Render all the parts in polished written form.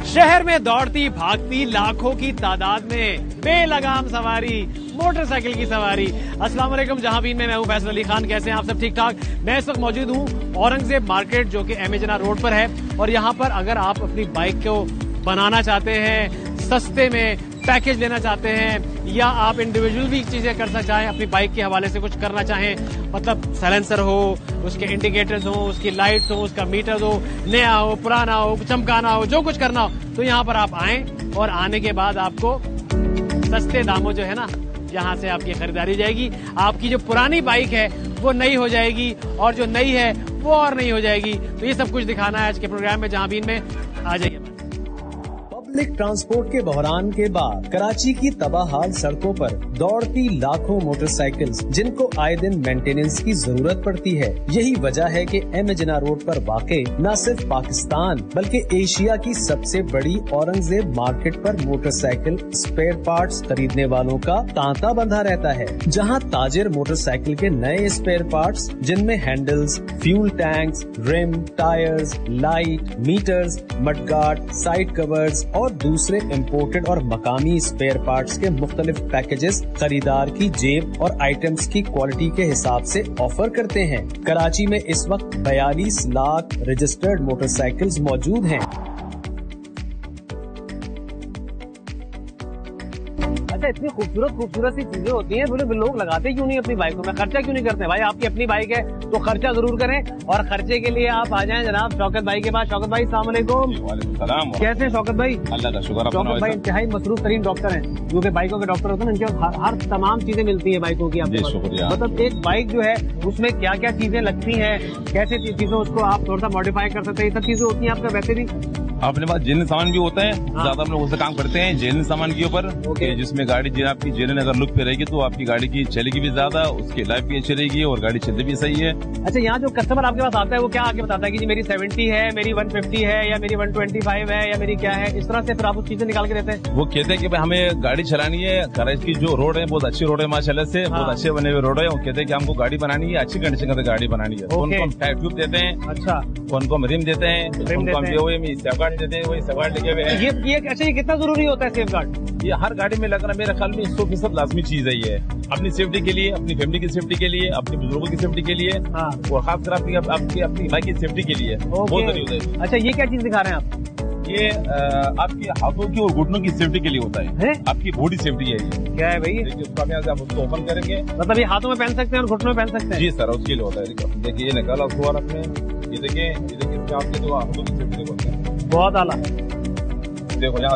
शहर में दौड़ती भागती लाखों की तादाद में बेलगाम सवारी, मोटरसाइकिल की सवारी। अस्सलाम वालेकुम जहां मैं हूं फैसल अली खान। कैसे हैं आप सब? ठीक ठाक। मैं इस वक्त मौजूद हूं औरंगजेब मार्केट जो कि एमेजना रोड पर है। और यहां पर अगर आप अपनी बाइक को बनाना चाहते हैं, सस्ते में पैकेज लेना चाहते हैं, या आप इंडिविजुअल भी चीजें करना चाहें, अपनी बाइक के हवाले से कुछ करना चाहें, मतलब साइलेंसर हो, उसके इंडिकेटर्स हो, उसकी लाइट्स हो, उसका मीटर हो, नया हो, पुराना हो, चमकाना हो, जो कुछ करना हो, तो यहाँ पर आप आएं और आने के बाद आपको सस्ते दामों जो है ना, यहाँ से आपकी खरीदारी हो जाएगी। आपकी जो पुरानी बाइक है वो नई हो जाएगी और जो नई है वो और नई हो जाएगी। तो ये सब कुछ दिखाना है आज के प्रोग्राम में जहां में आ जाइए। पब्लिक ट्रांसपोर्ट के बहरान के बाद कराची की तबाहाल सड़कों पर दौड़ती लाखों मोटरसाइकिल्स, जिनको आए दिन मेंटेनेंस की जरूरत पड़ती है। यही वजह है कि एमेजना रोड पर वाक़े न सिर्फ पाकिस्तान बल्कि एशिया की सबसे बड़ी औरंगजेब मार्केट पर मोटरसाइकिल स्पेयर पार्ट्स खरीदने वालों का तांता बंधा रहता है। जहां ताजिर मोटरसाइकिल के नए स्पेयर पार्ट्स, जिनमें handles, fuel tanks, rim, tyres, light, meters, mudguard, side covers और दूसरे इम्पोर्टेड और मकामी स्पेयर पार्ट्स के मुख्तलिफ पैकेजेस खरीदार की जेब और आइटम्स की क्वालिटी के हिसाब से ऑफर करते हैं। कराची में इस वक्त 42 लाख रजिस्टर्ड मोटरसाइकिल्स मौजूद हैं। अच्छा, इतनी खूबसूरत सी चीजें होती हैं, बोले लोग लगाते क्यों नहीं अपनी बाइकों में? खर्चा क्यों नहीं करते? भाई आपकी अपनी बाइक है तो खर्चा जरूर करें, और खर्चे के लिए आप आ जाएं जनाब शौकत भाई के पास। शौकत भाई अस्सलाम वालेकुम। सलाम। कैसे हैं शौकत भाई? अल्लाह का शुक्र। शौकत भाई इंतहाई मसरूफ तरीन डॉक्टर हैं, जो कि बाइकों के डॉक्टर होते हैं, इनके हर तमाम चीजें मिलती है बाइकों की आपके पास। मतलब एक बाइक जो है उसमें क्या क्या चीजें लगती हैं, कैसे चीजें उसको आप थोड़ा सा मॉडिफाई कर सकते हैं, ये सब चीजें होती हैं आपका वैसे भी? अपने पास जेन्युइन सामान भी होता है। हाँ। ज्यादा हम लोग उससे काम करते हैं जेन्युइन सामान के ऊपर, जिसमें गाड़ी आपकी जेन्युइन अगर लुक पे रहेगी तो आपकी गाड़ी की चलेगी भी ज्यादा, उसकी लाइफ भी अच्छी रहेगी और गाड़ी चलती भी सही है। अच्छा, यहाँ जो कस्टमर आपके पास आता है वो क्या आके बताता है कि जी मेरी 70 है, मेरी 150 है, या मेरी 125 है, या मेरी क्या है? इस तरह से फिर आप उस चीजें निकाल के देते हैं? वो कहते हैं कि भाई हमें गाड़ी चलानी है, कराची की जो रोड है बहुत अच्छी रोड है माशाल्लाह से। हाँ। बहुत अच्छे बने हुए रोड है। वो कहते हैं कि हमको गाड़ी बनानी है, अच्छी कंडीशन का गाड़ी बनानी है। तो उनको हम टायर ट्यूब देते हैं। अच्छा, उनको हम रिम देते हैं, उनको हम सेफगार्ड देते हैं, वही सेफगार्ड लगे हुए हैं। अच्छा, ये कितना जरूरी होता है सेफ गार्ड? ये हर गाड़ी में लगना मेरे ख्याल में 100% लाजमी चीज है। ये अपनी सेफ्टी के लिए, अपनी फैमिली की सेफ्टी के लिए, अपने बुजुर्गों की सेफ्टी के लिए, हाँ। और खासकर अपनी बाइक की सेफ्टी के लिए बहुत जरूरी होता है। अच्छा, ये क्या चीज दिखा रहे हैं आप? ये आपके हाथों की और घुटनों की सेफ्टी के लिए होता है। आपकी बॉडी सेफ्टी है ये। क्या है भाई? देखिए उसको हम यहाँ से आप उसको ओपन करेंगे, मतलब ये हाथों में पहन सकते हैं और घुटनों में पहन सकते हैं? जी सर, उसके लिए होता है। देखिए ये निकाला उसको और अपने ये देखिए इसमें आपके जो हाथों की सेफ्टी होता है। बहुत आला। देखो यहाँ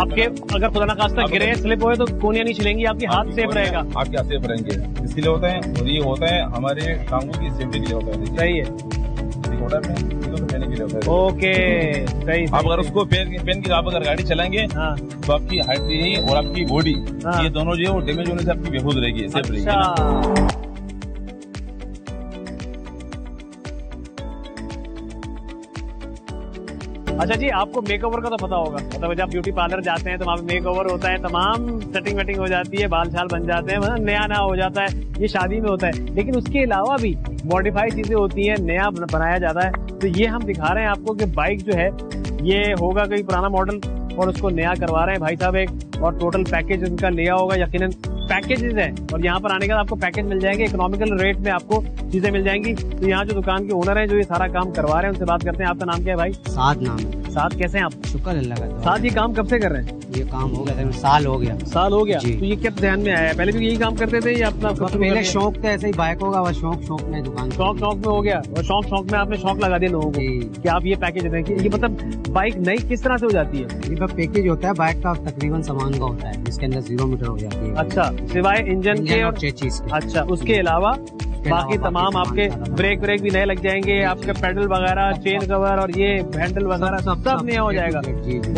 आपके अगर खुदा ना खास्ता गिरे, स्लिप हुए तो कोनियां नहीं छिलेंगी, आपकी हाथ सेफ रहेगा। आपके हाथ सेफ रहेंगे, इसलिए होता है। और ये होता है हमारे टांगों की सेफ्टी के लिए होता है। सही है, पहनने के लिए होता है। ओके, सही। आप अगर उसको पहन के आप अगर गाड़ी चलाएंगे, हाँ, तो आपकी हाइट यही और आपकी बॉडी, हाँ, ये दोनों जो है वो डैमेज होने से आपकी बेहूद रहेगी, सेफ रहेगी। अच्छा जी, आपको मेकओवर का तो पता होगा, मतलब जब ब्यूटी पार्लर जाते हैं तो वहाँ पे मेकओवर होता है, तमाम सेटिंग वेटिंग हो जाती है, बाल छाल बन जाते हैं, मतलब नया नया हो जाता है, ये शादी में होता है। लेकिन उसके अलावा भी मॉडिफाइड चीजें होती हैं, नया बनाया जाता है। तो ये हम दिखा रहे हैं आपको कि बाइक जो है ये होगा कोई पुराना मॉडल और उसको नया करवा रहे हैं भाई साहब एक, और टोटल पैकेज उनका लिया होगा, यकीनन पैकेजेस हैं। और यहाँ पर आने के बाद आपको पैकेज मिल जाएंगे, इकोनॉमिकल रेट में आपको चीजें मिल जाएंगी। तो यहाँ जो दुकान के ओनर हैं जो ये सारा काम करवा रहे हैं, उनसे बात करते हैं। आपका नाम क्या है भाई? साद नाम है। साद, कैसे हैं आप? शुक्र अल्लाह का। साद, ये काम कब से कर रहे हैं? ये काम हो गया, साल हो गया। साल हो गया? तो ये कब ध्यान में आया? पहले भी यही काम करते थे या अपना पहले शौक था, ऐसे ही बाइक होगा, वह शौक में दुकान, शौक में हो गया, और शौक में आपने शौक लगा दिया लोगों को कि आप ये पैकेज दें। ये मतलब बाइक नई किस तरह से हो जाती है? ये पैकेज होता है बाइक का तकरीबन सामान का होता है, जिसके अंदर 0 मीटर हो जाती है। अच्छा, सिवाय इंजन के और चीज के। अच्छा, उसके अलावा बाकी तमाम आपके ब्रेक भी नए लग जाएंगे, आपके पेडल वगैरह, चेन कवर और ये हैंडल वगैरह सब नया हो जाएगा।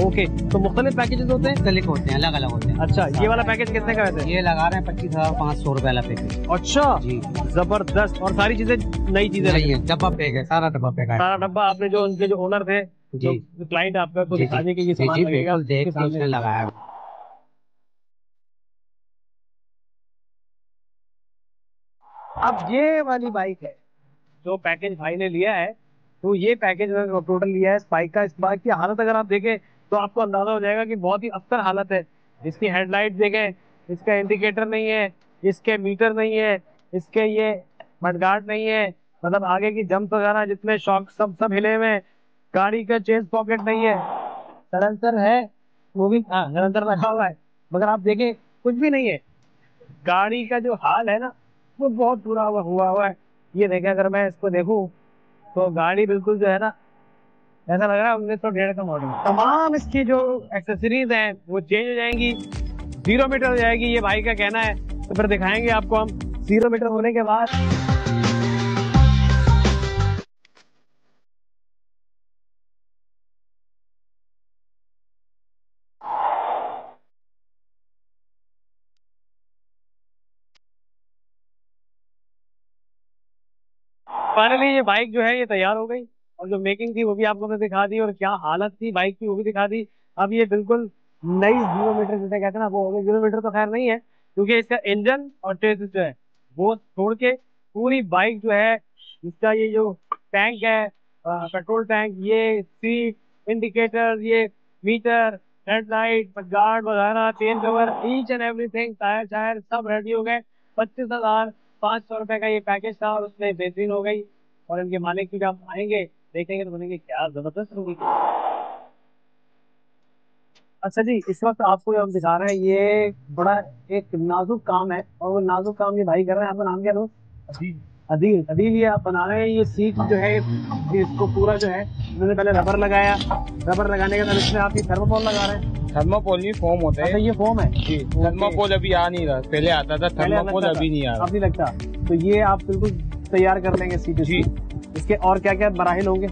ओके, तो मुख्तलिफ पैकेजेस होते हैं? मुख्तलिफ होते हैं, अलग अलग होते हैं। अच्छा, ये वाला पैकेज कितने का रहता है? ये लगा रहे हैं 25,500 रुपए वाला पैकेज। अच्छा जी, जबरदस्त। और सारी चीजें नई चीजें नहीं है, डब्बा पैक है, सारा डब्बा पैक है। सारा डब्बा आपने जो उनके जो ओनर थे, जो क्लाइंट आपका को दिखाने के ये सामान लगेगा, देख के लगाया। अब ये वाली बाइक है जो पैकेज भाई ने लिया है, तो ये पैकेज टोटल लिया है इस बाइक का। इस बाइक की हालत अगर आप देखें तो आपको अंदाजा हो जाएगा कि बहुत ही अख्तर हालत है। इसकी हेडलाइट देखें, इसका इंडिकेटर नहीं है, इसके मीटर नहीं है, इसके ये मडगार्ड नहीं है, मतलब आगे की जंप वगैरह जितने शॉक सब हिले हुए हैं। गाड़ी का चेंज पॉकेट नहीं है, सलेंसर है वो भी सलेंसर रखा हुआ है, मगर आप देखें कुछ भी नहीं है। गाड़ी का जो हाल है ना वो बहुत बुरा हुआ है। ये देखें, अगर मैं इसको देखूं तो गाड़ी बिल्कुल जो है ना ऐसा लग रहा है 1901 का मॉडल। तमाम इसकी जो एक्सेसरीज हैं वो चेंज हो जाएंगी, 0 मीटर हो जाएगी, ये भाई का कहना है। तो फिर दिखाएंगे आपको हम 0 मीटर होने के बाद। फाइनली ये बाइक जो है ये तैयार हो गई, और जो मेकिंग थी वो भी आपको मैं दिखा दी, और क्या हालत थी बाइक की वो भी दिखा दी। अब ये बिल्कुल नई 0 मीटर जिसे कहते हैं ना वो हो गई। 0 मीटर तो खैर नहीं है, क्योंकि इसका इंजन और चेसिस जो है वो छोड़ के पूरी बाइक जो है, इसका ये जो टैंक है पेट्रोल टैंक, ये सीट, इंडिकेटर, ये मीटर, हेडलाइट, गार्ड वगैरह, chain cover, each and everything, tyre सब रेडी हो गए। 25,500 रुपए का ये पैकेज था, और उसमें बेहतरीन हो गई। और इनके मालिक की जब आएंगे देखेंगे तो बोलेंगे क्या जबरदस्त होगी। अच्छा जी, इस वक्त आपको हम दिखा रहे हैं ये बड़ा एक नाजुक काम है, और वो नाजुक काम ये भाई कर रहे हैं। आपका नाम क्या है? अदील ये आप बना रहे हैं। ये सीट जो है इसको पूरा जो है उन्होंने पहले रबर लगाया, रबर लगाने के बाद इसमें आप ये थर्मोकोल लगा रहे हैं। थर्मोकोल नहीं, फोम होता है। अच्छा ये फोम है जी। थर्मोकोल अभी आ नहीं रहा, पहले आता था थर्मोकोल, अभी नहीं आ रहा। अभी लगता तो ये आप बिल्कुल तैयार कर लेंगे सीट जी। इसके और क्या क्या मराहिल होंगे?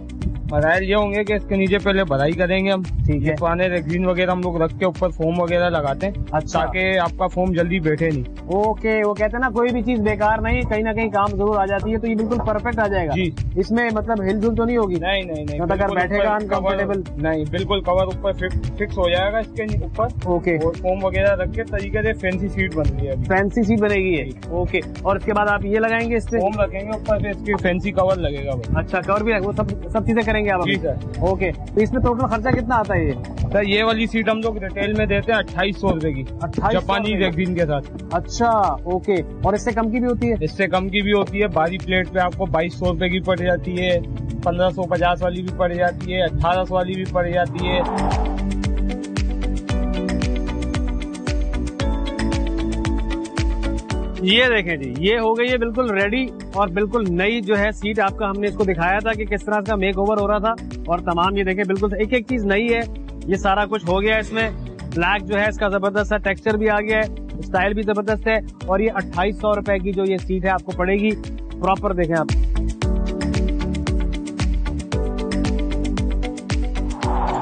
मराहिल ये होंगे कि इसके नीचे पहले भराई करेंगे हम, ठीक है। पुराने रेक्सीन वगैरह हम लोग रख के ऊपर फोम वगैरह लगाते हैं, अच्छा, ताकि आपका फोम जल्दी बैठे नहीं। ओके, वो कहते हैं ना कोई भी चीज बेकार नहीं, कहीं ना कहीं काम जरूर आ जाती है, तो ये बिल्कुल परफेक्ट आ जाएगा जी। इसमें मतलब हिलजुल तो नहीं होगी? नहीं नहीं नहीं, मतलब अगर बैठेगा अनकंफर्टेबल नहीं, बिल्कुल कवर ऊपर फिक्स हो जाएगा इसके ऊपर। ओके, और फोम वगैरह रख के तरीके से फैंसी सीट बन रही है, फैंसी सीट बनेगी ये। ओके, और इसके बाद आप ये लगाएंगे, इस पे फोम रखेंगे ऊपर से, इसके फैंसी कवर लगेगा। अच्छा, कवर भी वो सब चीजें करेंगे आप? जी सर। ओके, तो इसमें टोटल खर्चा कितना आता है ये? सर ये वाली सीट हम लोग रिटेल में देते हैं 2800 रुपए की, 2800 जापानी रेक्सीन के साथ। अच्छा, ओके, और इससे कम की भी होती है? इससे कम की भी होती है। बारी प्लेट पे आपको 2200 रुपए की पड़ जाती है, 1550 वाली भी पड़ जाती है, 1800 वाली भी पड़ जाती है। ये देखें जी, ये हो गई है बिल्कुल रेडी, और बिल्कुल नई जो है सीट। आपका हमने इसको दिखाया था कि किस तरह का मेक ओवर हो रहा था, और तमाम ये देखें बिल्कुल एक एक चीज नई है। ये सारा कुछ हो गया है इसमें। ब्लैक जो है इसका जबरदस्त सा टेक्सचर भी आ गया है, स्टाइल भी जबरदस्त है, और ये 2800 रुपए की जो ये सीट है आपको पड़ेगी। प्रॉपर देखें आप।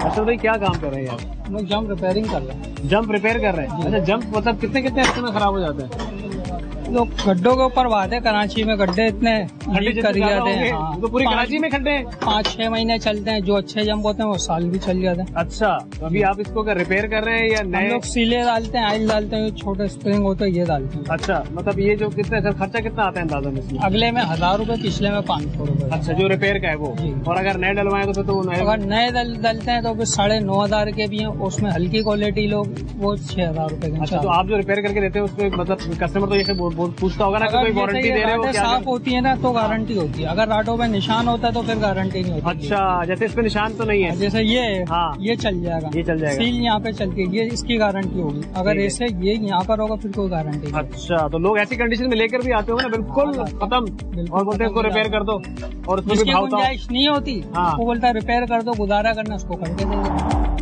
अच्छा भाई, क्या काम कर रहे हैं आप? मैं जंप रिपेयरिंग कर रहा हूँ। जंप रिपेयर कर रहे हैं? अच्छा, जंप मतलब कितने हफ्ते में खराब हो जाते हैं? लोग गड्ढों के ऊपर बात है, कराची में गड्ढे इतने लीक कर जाते हैं। हाँ। तो पूरी कराची में खड्डे हैं? 5-6 महीने चलते हैं, जो अच्छे जंप होते हैं वो साल भी चल जाते हैं। अच्छा, तो अभी आप इसको रिपेयर कर रहे हैं या नए? हम लोग सीले डालते हैं, आयल डालते हैं, छोटे स्प्रिंग होते हैं ये डालते हैं। अच्छा, मतलब ये जो कितने खर्चा कितना आता है अंदाजा में इसमें? अगले में 1000 रुपए, पिछले में 500 रुपए। अच्छा, जो रिपेयर का है वो। जी। और अगर नए डलवाए तो फिर तो अगर नए डालते हैं तो फिर 9500 के भी हैं, उसमें हल्की क्वालिटी लोग वो 6000 रुपए के। अच्छा, तो आप जो रिपेयर करके देते हैं उसमें मतलब कस्टमर तो ये पूछता होगा ना, कोई वारंटी दे रहे हो? साफ होती है ना तो गारंटी होती है, अगर राडो में निशान होता है तो फिर गारंटी नहीं होती। अच्छा, जैसे इस पे निशान तो नहीं है? जैसे ये हाँ, ये चल जाएगा, ये चल जाएगा, सील यहाँ पे चलती है, ये इसकी गारंटी होगी। अगर ऐसे ये यहाँ पर होगा फिर कोई गारंटी नहीं। अच्छा, तो लोग ऐसी कंडीशन में लेकर भी आते हो ना बिल्कुल खत्म, और बोलते हैं इसको रिपेयर कर दो, और उसमें भी गुंजाइश नहीं होती, वो बोलता है रिपेयर कर दो, गुजारा करना उसको करके देंगे।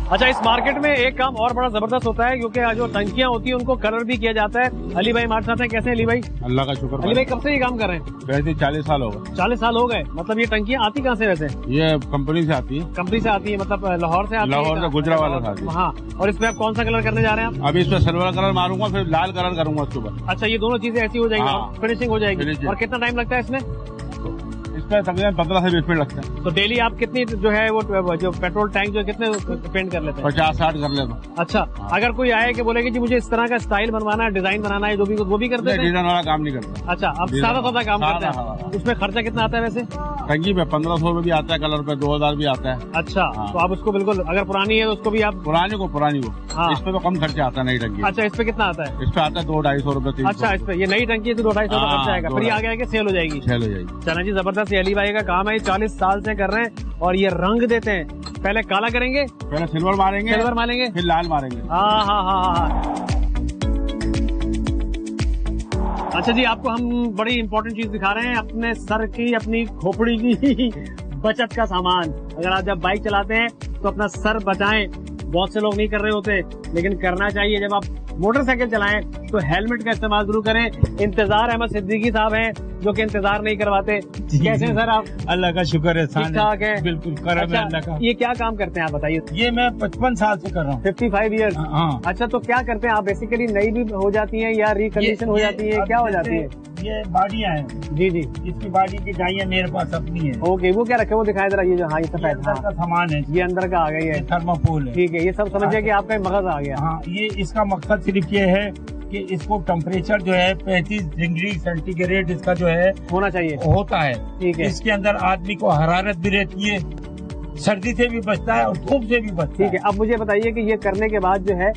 अच्छा, इस मार्केट में एक काम और बड़ा जबरदस्त होता है, क्योंकि जो टंकियां होती है उनको कलर भी किया जाता है। अली भाई हमारे साथ हैं, कैसे अली भाई? अल्लाह का शुक्र। अली भाई कब से ये काम कर रहे हैं? वैसे 40 साल हो गए। 40 साल हो गए। मतलब ये टंकियां आती कहाँ से वैसे? ये कंपनी से आती है। कंपनी से आती है, मतलब लाहौर से आती है? लाहौर से, गुजरावाला से आती है। हाँ, और इसमें आप कौन सा कलर करने जा रहे हैं आप? अभी इसमें सिल्वर कलर मारूंगा, फिर लाल कलर करूंगा उसके ऊपर। अच्छा, ये दोनों चीजें ऐसी हो जाएंगी? हाँ। फिनिशिंग हो जाएगी। फिनिशिंग। और कितना टाइम लगता है इसमें? पे तकरीबन 15 से 20 मिनट लगता है। तो डेली आप कितनी जो है वो जो पेट्रोल टैंक जो कितने पेंट कर लेते हैं? 50-60 कर लेता हूँ। अच्छा, अगर कोई आए कि बोले कि जी मुझे इस तरह का स्टाइल बनवाना है, डिजाइन बनाना है, जो भी वो भी करते हैं? डिजाइन वाला काम नहीं करता। अच्छा, अब सादा काम करते हैं। उसमें खर्चा कितना आता है वैसे? टंकी पे 1500 रुपए भी आता है, कलर पे 2000 भी आता है। अच्छा, तो आप उसको बिल्कुल, अगर पुरानी है तो उसको भी आप पुरानी को हाँ। इस पे तो कम खर्चा आता है नई टंकी। अच्छा, इस पे कितना आता है? इस पे आता है 200-250 रुपए। अच्छा, इस पे ये नई टंकी है तो 200-250 रुपए खर्चा आएगा, फिर ये आगे आके सेल हो जाएगी। सेल हो जाएगी। चला जी, जबरदस्त। अली भाई का काम है, 40 साल से कर रहे हैं और ये रंग देते हैं। पहले काला करेंगे, पहले सिल्वर मारेंगे, फिर लाल मारेंगे। हाँ। अच्छा जी, आपको हम बड़ी इंपॉर्टेंट चीज दिखा रहे हैं, अपने सर की, अपनी खोपड़ी की बचत का सामान। अगर आप जब बाइक चलाते हैं तो अपना सर बचाएं। बहुत से लोग नहीं कर रहे होते, लेकिन करना चाहिए। जब आप मोटरसाइकिल चलाएं तो हेलमेट का इस्तेमाल जरूर करें। इंतजार अहमद सिद्दीकी साहब हैं जो कि इंतजार नहीं करवाते। कैसे हैं सर आप? अल्लाह का शुक्र है, ठीक ठाक है, बिल्कुल करम है अल्लाह का। ये क्या काम करते हैं आप बताइए? ये मैं 55 साल से कर रहा हूँ। 55 ईयर्स। हाँ। अच्छा, तो क्या करते हैं आप? बेसिकली नई भी हो जाती है या रिकंडीशन हो जाती है, क्या हो जाती है? ये बाडियाँ हैं। जी, इसकी बाडी की गायें मेरे पास अपनी है। ओके, वो क्या रखे, वो दिखाई दे रहा है? ये जो, हाँ, ये सफेद का सामान है, ये अंदर का आ गया, ये थर्माकोल है। ठीक है, ये सब समझिए कि आपका मगज आ गया। हाँ, ये इसका मकसद सिर्फ ये है कि इसको टेम्परेचर जो है 35 डिग्री सेंटीग्रेड इसका जो है होना चाहिए, होता है। ठीक है। इसके अंदर आदमी को हरारत भी रहती है, सर्दी से भी बचता है और धूप से भी बचता है। ठीक है, अब मुझे बताइए कि ये करने के बाद जो है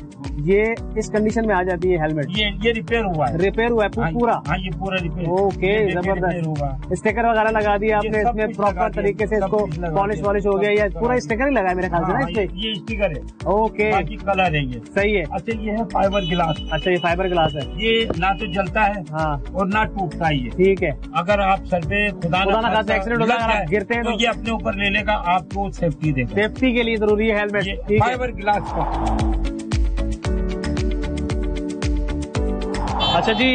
ये इस कंडीशन में आ जाती है हेलमेट? ये रिपेयर हुआ है। रिपेयर हुआ है पूरा? हाँ, ये पूरा रिपेयर। ओके, जबरदस्त। स्टिकर वगैरह लगा दिया आपने इसमें प्रॉपर तरीके से, इसको पॉलिश हो गया, या पूरा स्टिकर ही लगा है मेरे ख्याल से ना इसमें? ये स्टिकर है। ओके, बाकी कलर है ये। सही है। अच्छा, ये है फाइबर गिलास। अच्छा, ये फाइबर ग्लास है। ये ना तो जलता है हाँ और ना टूटता है। ठीक है। अगर आप सर पे खुदा ना खास्ता एक्सीडेंट होता है, गिरते हैं तो ये अपने ऊपर ले लेगा, आपको सेफ्टी देगा। सेफ्टी के लिए जरूरी है हेलमेट। फाइबर गिलास का। अच्छा जी,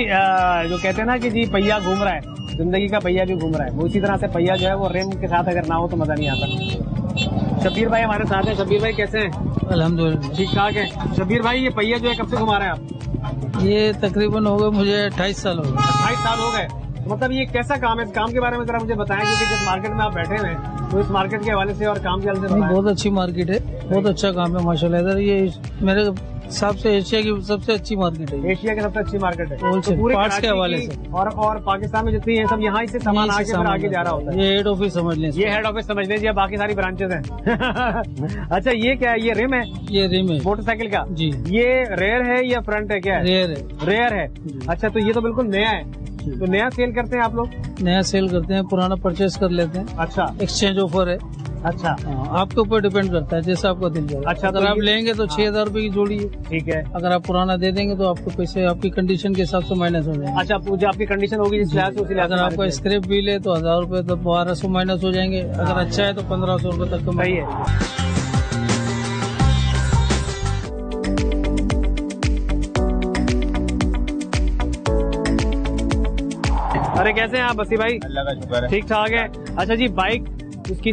जो कहते हैं ना कि जी पहिया घूम रहा है, जिंदगी का पहिया भी घूम रहा है, वो इसी तरह से पहिया जो है वो रिम के साथ अगर ना हो तो मजा नहीं आता। शब्बीर भाई हमारे साथ हैं। शब्बीर भाई कैसे हैं? अल्हम्दुलिल्लाह ठीक ठाक है। शब्बीर भाई, ये पहिया जो है कब से घुमा रहे हैं आप? ये तकरीबन हो गए मुझे 28 साल हो गए। 28 साल हो गए। मतलब ये कैसा काम है? इस काम के बारे में जरा मुझे बताएं, क्योंकि जिस मार्केट में आप बैठे हुए हैं तो इस मार्केट के हवाले से और काम के हवाले से बहुत अच्छी मार्केट है, बहुत अच्छा काम है माशाल्लाह। इधर ये मेरे हिसाब से एशिया की सबसे अच्छी मार्केट है। एशिया की सबसे अच्छी मार्केट है तो पूरे पार्ट्स के हवाले से। और पाकिस्तान में जितनी है सब यहाँ से सामान आगे जा रहा होता है। ये हेड ऑफिस समझ लें, ये हेड ऑफिस समझ लीजिए, बाकी सारी ब्रांचेस हैं। अच्छा, ये क्या है? ये रिम है? ये रिम है मोटरसाइकिल का जी। ये रेयर है या फ्रंट है? क्या है? रेयर है। अच्छा, तो ये तो बिल्कुल नया है। तो नया सेल करते हैं आप लोग? नया सेल करते हैं, पुराना परचेज कर लेते हैं। अच्छा, एक्सचेंज ऑफर है। अच्छा, आपके ऊपर डिपेंड करता है, जैसा आपको दिल जाए। अच्छा, अगर आप लेंगे तो 6,000 रूपये की जोड़ी है। ठीक है। अगर आप पुराना दे देंगे तो आपको पैसे आपकी कंडीशन के हिसाब से माइनस हो जाएंगे। अच्छा, जो आपकी कंडीशन होगी जिस लिहाज से, उसी लिहाज से। अगर आपका स्क्रैप बिल है तो 1,000 रूपये तो 1200 माइनस हो जाएंगे। अगर अच्छा है तो 1,500 रूपये तक का। सही है। अरे कैसे हैं आप बसी भाई? अल्लाह का शुक्र है, ठीक ठाक है। अच्छा जी, बाइक उसकी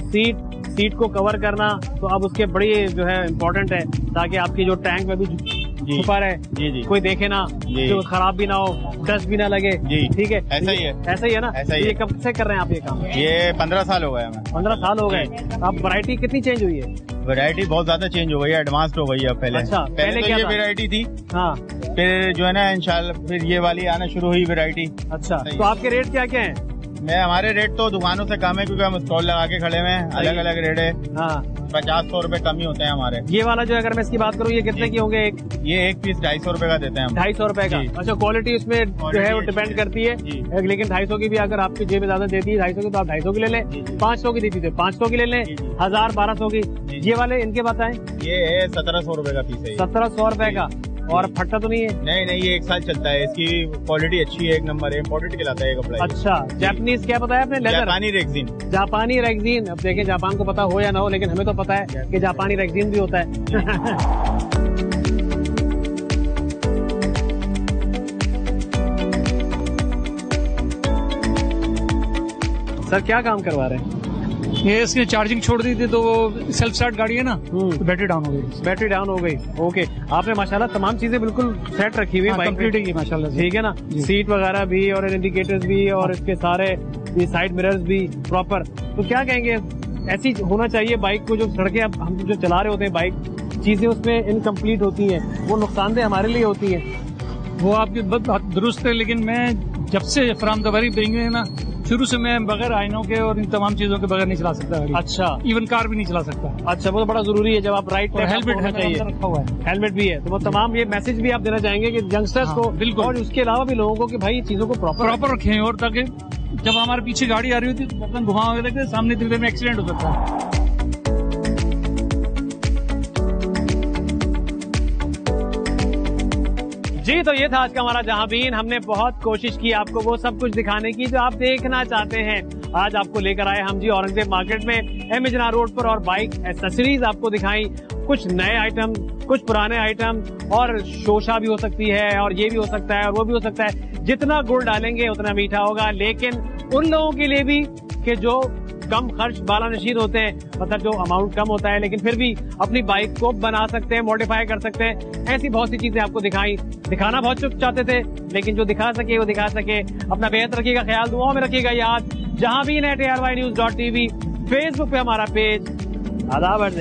सीट को कवर करना तो अब उसके बड़ी जो है इम्पोर्टेंट है, ताकि आपकी जो टैंक में भी छुपा रहे, जी। कोई देखे ना, जो खराब भी ना हो, डस्ट भी ना लगे। जी, ठीक है, ऐसा ही है। ऐसा ही है ना? ऐसा ही ये है। कब से कर रहे हैं आप ये काम? ये 15 साल हो गए हमें। 15 साल हो गए। अब वैरायटी कितनी चेंज हुई है? वैरायटी बहुत ज्यादा चेंज हो गई है, एडवांस्ड हो गई है। पहले अच्छा, पहले तो क्या ये था? वैरायटी थी, हाँ, फिर जो है ना इंशाल्लाह फिर ये वाली आना शुरू हुई वैरायटी। अच्छा, तो आपके रेट क्या क्या है? हमारे रेट तो दुकानों से कम है, क्योंकि हम स्टॉल लगा के खड़े हुए हैं। अलग अलग रेट है। हाँ, 50-100 रुपए कम ही होते हैं हमारे। ये वाला जो अगर मैं इसकी बात करूँ, ये कितने की होंगे? ये एक पीस 250 रुपए का देते हैं हम। 250 रुपए का? जी। अच्छा, क्वालिटी उसमें जो है वो डिपेंड करती है। जी। लेकिन 250 की भी अगर आपकी जेब ज्यादा देती है 250 की, तो आप 250 की ले लें। 500 की देती है 500 की ले लें। 1000-1200 की। ये वाले इनके बताएं। ये है 1700 रुपए का पीस है। 1700 रुपए का। और फट्टा तो नहीं है? नहीं, ये 1 साल चलता है। इसकी क्वालिटी अच्छी है, 1 नंबर है, इम्पोर्टेड कहलाता है ये कपड़ा। अच्छा, जापानीज क्या बताया आपने? लेदर? जापानी रेक्सिन। जापानी रेक्सिन। अब देखें, जापान को पता हो या ना हो, लेकिन हमें तो पता है कि जापानी रेक्सिन भी होता है। सर, क्या काम करवा रहे हैं? ये इसने चार्जिंग छोड़ दी थी तो वो सेल्फ स्टार्ट गाड़ी है ना, तो बैटरी डाउन हो गई। बैटरी डाउन हो गई। ओके, आपने माशाल्लाह तमाम चीजें बिल्कुल सेट रखी हुई है बाइक कंप्लीट है माशाल्लाह से। ठीक है ना, सीट वगैरह भी और इंडिकेटर्स भी और इसके सारे ये साइड मिरर्स भी प्रॉपर। तो क्या कहेंगे, ऐसी होना चाहिए बाइक को। जो सड़कें अब हम जो चला रहे होते हैं बाइक, चीजें उसमें इनकम्प्लीट होती हैं, वो नुकसानदेह हमारे लिए होती है। वो आपकी बात दुरुस्त है, लेकिन मैं जब से फराम दवारी देंगे है ना, शुरू से मैं बगैर आइनों के और इन तमाम चीजों के बगैर नहीं चला सकता गाड़ी। अच्छा, इवन कार भी नहीं चला सकता। अच्छा, वो तो बड़ा जरूरी है जब आप राइट और हेलमेट होना चाहिए, रखा हुआ है। हेलमेट भी है। तो वो तमाम ये मैसेज भी आप देना चाहेंगे कि यंगस्टर्स को, बिल्कुल, और उसके अलावा भी लोगों को कि भाई चीजों को प्रॉपर रखें, और ताकि जब हमारे पीछे गाड़ी आ रही होती है तो धुआं वगैरह के सामने दिल में एक्सीडेंट हो सकता है। जी, तो ये था आज का हमारा जहांबीन। हमने बहुत कोशिश की आपको वो सब कुछ दिखाने की जो आप देखना चाहते हैं। आज आपको लेकर आए हम जी औरंगजेब मार्केट में एम जना रोड पर, और बाइक एसेसरीज आपको दिखाई, कुछ नए आइटम, कुछ पुराने आइटम, और शोशा भी हो सकती है, और ये भी हो सकता है, और वो भी हो सकता है। जितना गुड़ डालेंगे उतना मीठा होगा। लेकिन उन लोगों के लिए भी कि जो कम खर्च बाला नशीन होते हैं, मतलब जो अमाउंट कम होता है, लेकिन फिर भी अपनी बाइक को बना सकते हैं, मॉडिफाई कर सकते हैं। ऐसी बहुत सी चीजें आपको दिखाना बहुत चाहते थे, लेकिन जो दिखा सके वो दिखा सके। अपना बेहद रखिएगा ख्याल, दुआओं में रखिएगा याद। जहांबीन@ARYnews.tv, फेसबुक पे हमारा पेज। आदाब।